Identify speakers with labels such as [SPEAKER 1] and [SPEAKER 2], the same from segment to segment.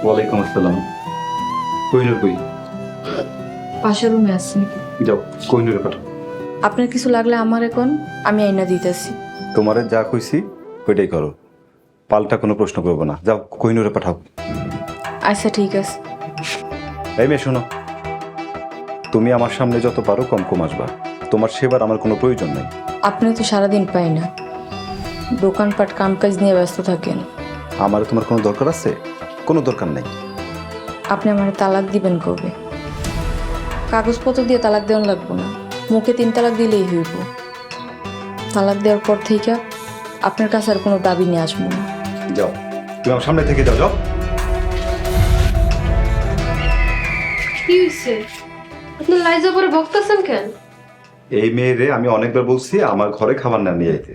[SPEAKER 1] ওয়ালাইকুম আসসালাম। কোহিনুর কই?
[SPEAKER 2] পাশের রুমে আছি।
[SPEAKER 1] যাও কোহিনুরে পাঠাও।
[SPEAKER 2] আপনার কিছু লাগলে আমার এখন আমি আইনা দিতেছি।
[SPEAKER 1] তোমারে যা কইছি ওইটাই করো, পাল্টা কোনো প্রশ্ন করবো না। যাও কোহিনুরে পাঠাও।
[SPEAKER 2] আচ্ছা ঠিক আছে।
[SPEAKER 1] এই মেয়ে শোনো, তুমি আমার সামনে যত পারো কম কম আসবা। তোমার সেবার আমার কোনো প্রয়োজন নেই।
[SPEAKER 2] আপনি তো সারাদিন পাই না, দোকানপাট কামকাজ নিয়ে ব্যস্ত থাকেন।
[SPEAKER 1] আমার তোমার কোনো দরকার আছে? কোনো দরকার নেই।
[SPEAKER 2] আপনি আমার তালাক দিবেন কবে? কাগজপত্র দিয়ে তালাক দেওয়া লাগবো না, মুখে 3 তালাক দিলেই হইব। তালাক দেওয়ার পর থেকে আপনার কাছে আর কোনো দাবি নিয়ে আসবো না।
[SPEAKER 1] যাও, তুমি আমার সামনে থেকে যাও। যাও।
[SPEAKER 3] কি হয়েছে? আপনি লাইজা পরে বকতেছেন কেন?
[SPEAKER 1] এই মেয়েরে আমি অনেকবার বলছি আমার ঘরে খাবার না নিয়ে যেতে,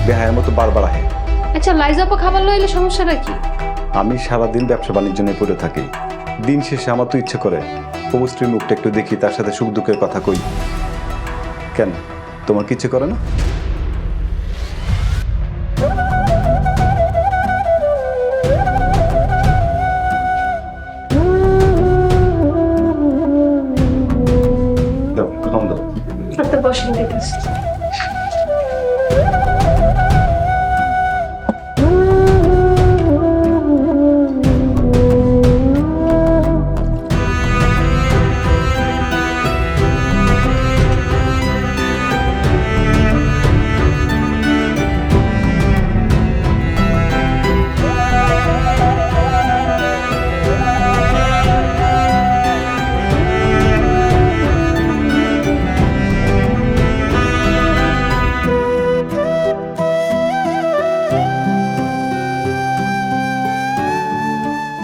[SPEAKER 1] বেহায়ের মতো বারবার আহে।
[SPEAKER 3] আচ্ছা লাইজাপা খাবার লইলে সমস্যাটা কি?
[SPEAKER 1] আমি সারাদিন ব্যবসা বাণিজ্য নিয়ে পড়ে থাকি, দিন শেষে আমার তো ইচ্ছে করে প্রভু স্ত্রীর মুখটা একটু দেখি, তার সাথে সুখ দুঃখের কথা কই। কেন তোমার কি ইচ্ছে করে না? দাও, খাম দাও।
[SPEAKER 3] আপনি বসেন দিতেছি।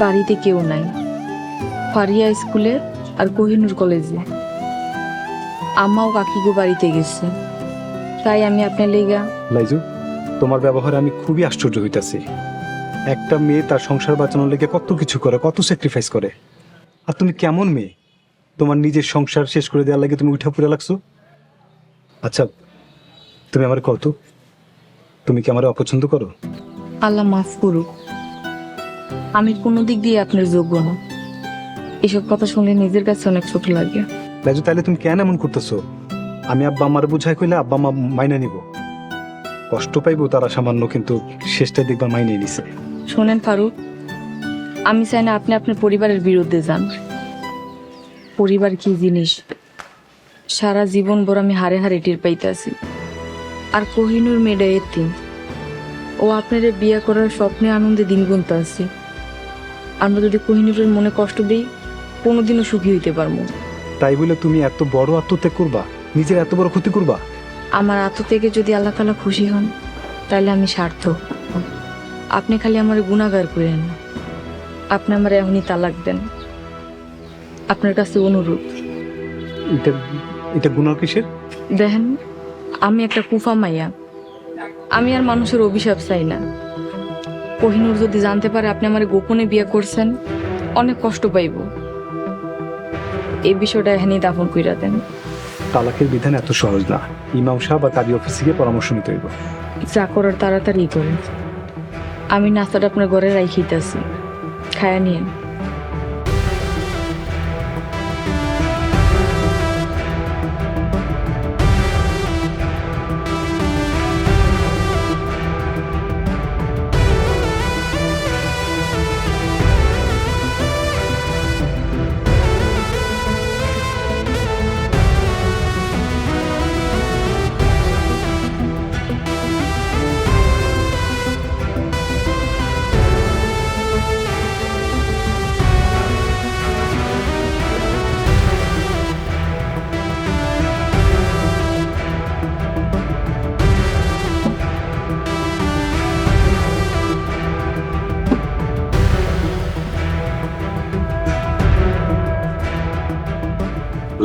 [SPEAKER 2] বাড়িতে কেউ নাই, ফারিয়া স্কুলে আর কোহিনুর কলেজে। আম্মাও কাকিগো বাড়িতে গেছে, তাই আমি আপনার লেগা।
[SPEAKER 4] লাইজু, তোমার ব্যবহারে আমি খুবই আশ্চর্য হইতাছি। একটা মেয়ে তার সংসার বাঁচানোর লেগে কত কিছু করে, কত স্যাক্রিফাইস করে, আর তুমি কেমন মেয়ে? তোমার নিজের সংসার শেষ করে দেওয়ার লাগে তুমি উঠা পড়ে লাগছো। আচ্ছা, তুমি আমার কত, তুমি কি আমার অপছন্দ করো?
[SPEAKER 2] আল্লাহ মাফ করুক, আমি কোনো দিক দিয়ে আপনার যোগ্য না। এসব কথা শুনলে নিজের কাছে অনেক ছোট লাগে।
[SPEAKER 4] লাইজু, তাহলে তুমি কেন এমন করতেছো? আমি আব্বা আমার বুঝাই কইলে আব্বা মা মাইনে নিব, কষ্ট পাইবো তারা সামান্য, কিন্তু শেষটাই দেখবা মাইনে নিছে।
[SPEAKER 2] শোনেন ফারুক, আমি চাই না আপনি আপনার পরিবারের বিরুদ্ধে যান। পরিবার কি জিনিস সারা জীবন ভর আমি হারে হারে টের পাইতেছি। আর কোহিনুর মেয়েটা এতিম, ও আপনার বিয়ে করার স্বপ্নে আনন্দে দিন গুনতে আছি। আমরা যদি কোহিনুরের মনে কষ্ট দিই, কোনোদিনও সুখী হইতে পারবো না।
[SPEAKER 4] তাই বলে তুমি এত বড় আত্মত্যাগ করবা, নিজের এত বড় ক্ষতি করবা?
[SPEAKER 2] আমার আত্ম থেকে যদি আল্লাহ তাআলা খুশি হন, তাহলে আমি সার্থক। আপনি খালি আমার গুনাহগার করেন না, আপনি আমার এখনই তালাক দেন। আপনার কাছে অনুরোধ।
[SPEAKER 4] এটা এটা গুনাহ কিসের?
[SPEAKER 2] দেখেন, আমি একটা কুফা মাইয়া, আমি আর মানুষের অভিশাপ চাই না। কোহিনুর যদি জানতে পারে আপনি আমার গোপনে বিয়ে করছেন, অনেক কষ্ট পাইব। এই বিষয়টা এখানেই দাফন কইরা দেন।
[SPEAKER 4] তালাকের বিধান এত সহজ না, ইমাম সাহেব বা কাজী অফিসে গিয়ে পরামর্শ নিতে হইব।
[SPEAKER 2] যা করার তাড়াতাড়ি করেন। আমি নাস্তাটা আপনার ঘরে রাইখিতেছি, খায়া নিয়েন।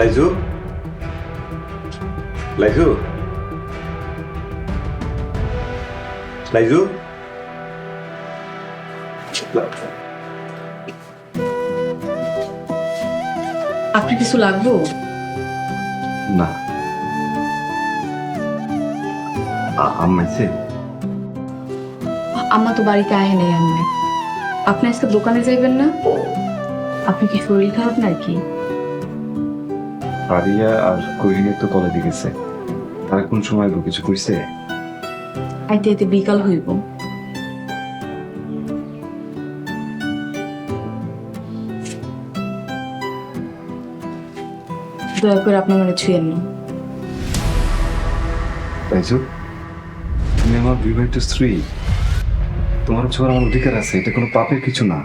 [SPEAKER 1] লাইজু, লাইজু, লাইজু,
[SPEAKER 2] আপনি কিছু লাগবো?
[SPEAKER 1] না আম্মাইছে।
[SPEAKER 2] আম্মা তো বাড়িতে আহে নেই। আমি আপনি আজকে দোকানে যাইবেন না? আপনি কি শরীর খারাপ নাকি?
[SPEAKER 1] পারিয়া আর কোহিনী তো কলেজে গেছে, তারা কোন সময় কিছু কইছে?
[SPEAKER 2] আইতে আইতে বিকাল হইব। দয়া করে আপনি মানে ছুঁয়েন না।
[SPEAKER 1] রাইজু, তুমি আমার বিবাহিত স্ত্রী, তোমার ছোঁয়ার আমার অধিকার আছে, এটা কোনো পাপের কিছু না।